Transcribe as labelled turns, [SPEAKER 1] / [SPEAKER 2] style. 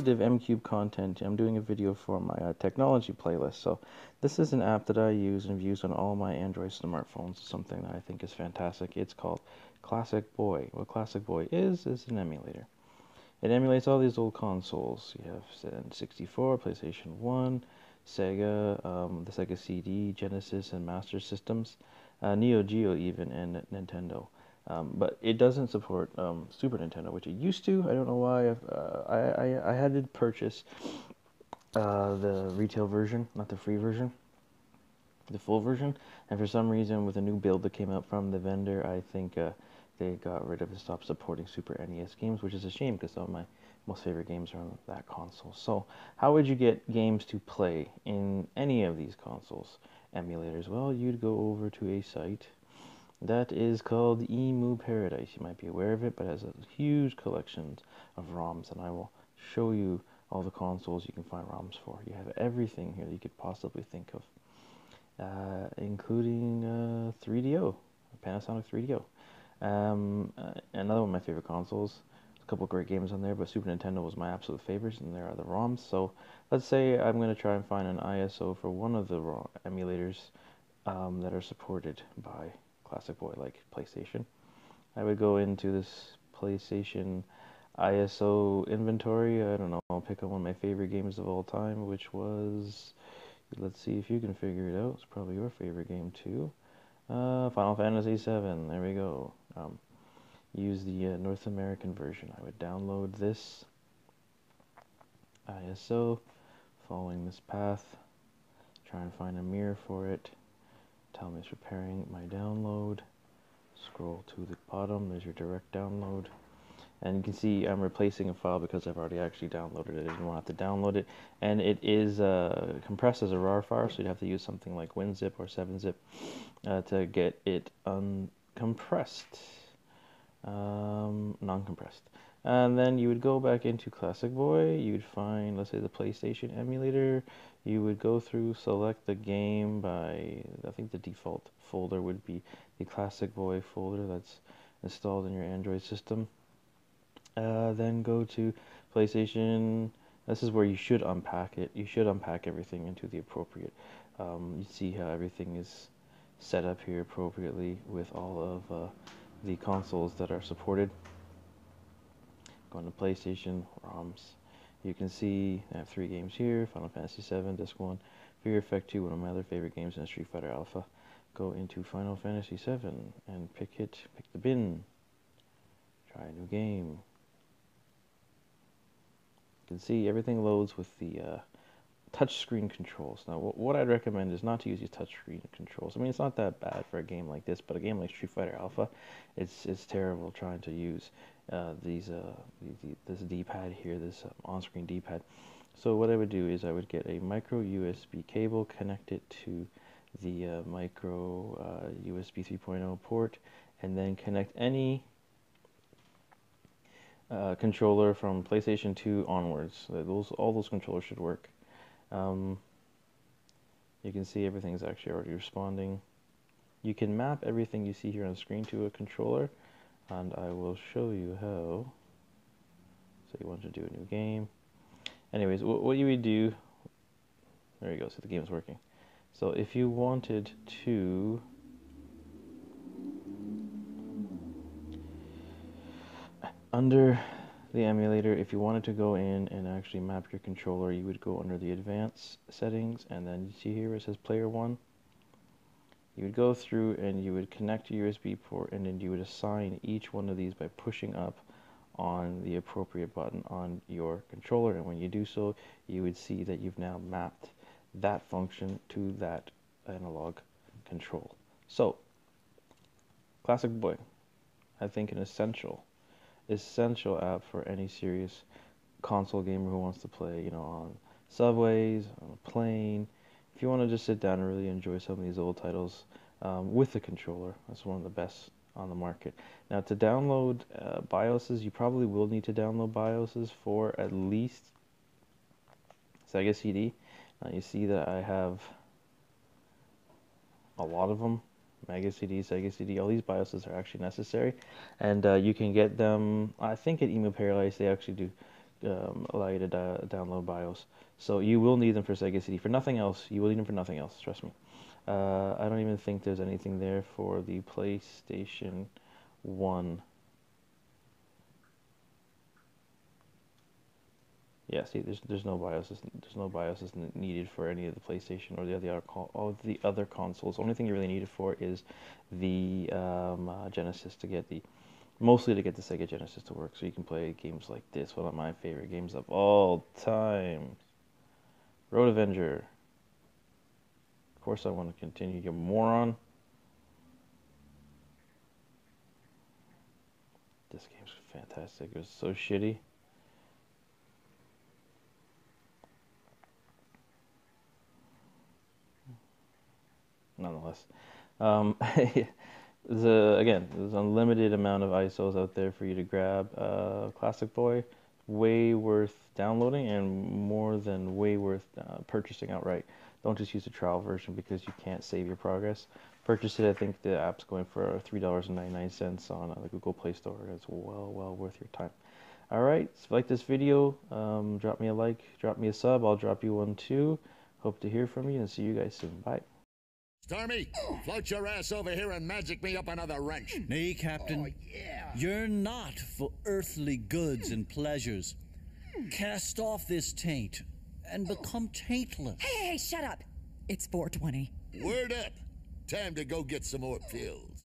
[SPEAKER 1] positive MCube content. I'm doing a video for my technology playlist. So this is an app that I use and have used on all my Android smartphones. Something that I think is fantastic. It's called Classic Boy. What Classic Boy is an emulator. It emulates all these old consoles. You have N64, PlayStation 1, Sega, the Sega CD, Genesis, and Master Systems, Neo Geo even, and Nintendo. But it doesn't support Super Nintendo, which it used to. I don't know why. I had to purchase the retail version, not the free version, the full version. And for some reason, with a new build that came out from the vendor, I think they got rid of and stopped supporting Super NES games, which is a shame because some of my most favorite games are on that console. So how would you get games to play in any of these consoles emulators? Well, you'd go over to a site that is called Emu Paradise. You might be aware of it, but it has a huge collection of ROMs, and I will show you all the consoles you can find ROMs for. You have everything here that you could possibly think of, including 3DO, Panasonic 3DO. Another one of my favorite consoles. A couple of great games on there, but Super Nintendo was my absolute favorite, and there are the ROMs. So let's say I'm going to try and find an ISO for one of the ROM emulators that are supported by Classic Boy, like PlayStation. I would go into this PlayStation ISO inventory. I don't know, I'll pick up one of my favorite games of all time, which was, let's see if you can figure it out. It's probably your favorite game too. Final Fantasy VII. There we go. Use the North American version. I would download this ISO, following this path. Try and find a mirror for it. Tell me it's preparing my download. Scroll to the bottom. There's your direct download. And you can see I'm replacing a file because I've already actually downloaded it. I didn't want to have to download it. And it is compressed as a RAR file, so you'd have to use something like WinZip or 7-zip to get it uncompressed, non-compressed. And then you would go back into Classic Boy. You would find, let's say, the PlayStation emulator. You would go through, select the game by, I think the default folder would be the Classic Boy folder that's installed in your Android system. Then go to PlayStation. This is where you should unpack it. You should unpack everything into the appropriate. You see how everything is set up here appropriately with all of the consoles that are supported. Going to PlayStation ROMs. You can see I have 3 games here: Final Fantasy VII, Disc 1, Fear Effect 2, one of my other favorite games, and Street Fighter Alpha. Go into Final Fantasy VII and pick the bin. Try a new game. You can see everything loads with the touchscreen controls. Now, what I'd recommend is not to use these touchscreen controls. I mean, it's not that bad for a game like this, but a game like Street Fighter Alpha, it's terrible trying to use this D-pad here, this on-screen D-pad. So what I would do is I would get a micro USB cable, connect it to the micro USB 3.0 port, and then connect any controller from PlayStation 2 onwards. All those controllers should work. You can see everything's actually already responding. You can map everything you see here on the screen to a controller, and I will show you how. So you want to do a new game. Anyways, what you would do, there you go, so the game is working. So if you wanted to under the emulator, if you wanted to go in and actually map your controller, you would go under the advanced settings, and then you see here where it says player 1. You would go through and you would connect your USB port, and then you would assign each one of these by pushing up on the appropriate button on your controller, and when you do so, you would see that you've now mapped that function to that analog control. So Classic Boy, I think an essential app for any serious console gamer who wants to play, you know, on subways, on a plane. If you want to just sit down and really enjoy some of these old titles with a controller, that's one of the best on the market. Now, to download BIOSes, you probably will need to download BIOSes for at least Sega CD. You see that I have a lot of them. Mega CD, Sega CD, all these BIOSes are actually necessary, and you can get them, I think at Emu Paradise they actually do allow you to download BIOS. So you will need them for Sega CD. For nothing else, you will need them for nothing else. Trust me. I don't even think there's anything there for the PlayStation 1. Yeah, see, there's no BIOS. There's no BIOS needed for any of the PlayStation or all the other consoles. The only thing you really need it for is the Genesis to get mostly to get the Sega Genesis to work, so you can play games like this. One of my favorite games of all time, Road Avenger. Of course, I want to continue, you moron. This game's fantastic. It was so shitty. Nonetheless, there's unlimited amount of ISOs out there for you to grab. Classic Boy, way worth downloading and more than way worth purchasing outright. Don't just use the trial version because you can't save your progress. Purchase it. I think the app's going for $3.99 on the Google Play Store. It's well worth your time. All right, so if you like this video, drop me a like, drop me a sub. I'll drop you one too. Hope to hear from you and see you guys soon. Bye.
[SPEAKER 2] Stormy, float your ass over here and magic me up another wrench.
[SPEAKER 3] Nay, Captain.
[SPEAKER 2] Oh, yeah.
[SPEAKER 3] You're not for earthly goods and pleasures. Cast off this taint and become taintless.
[SPEAKER 4] Hey, shut up. It's 420.
[SPEAKER 2] Word up. Time to go get some more pills.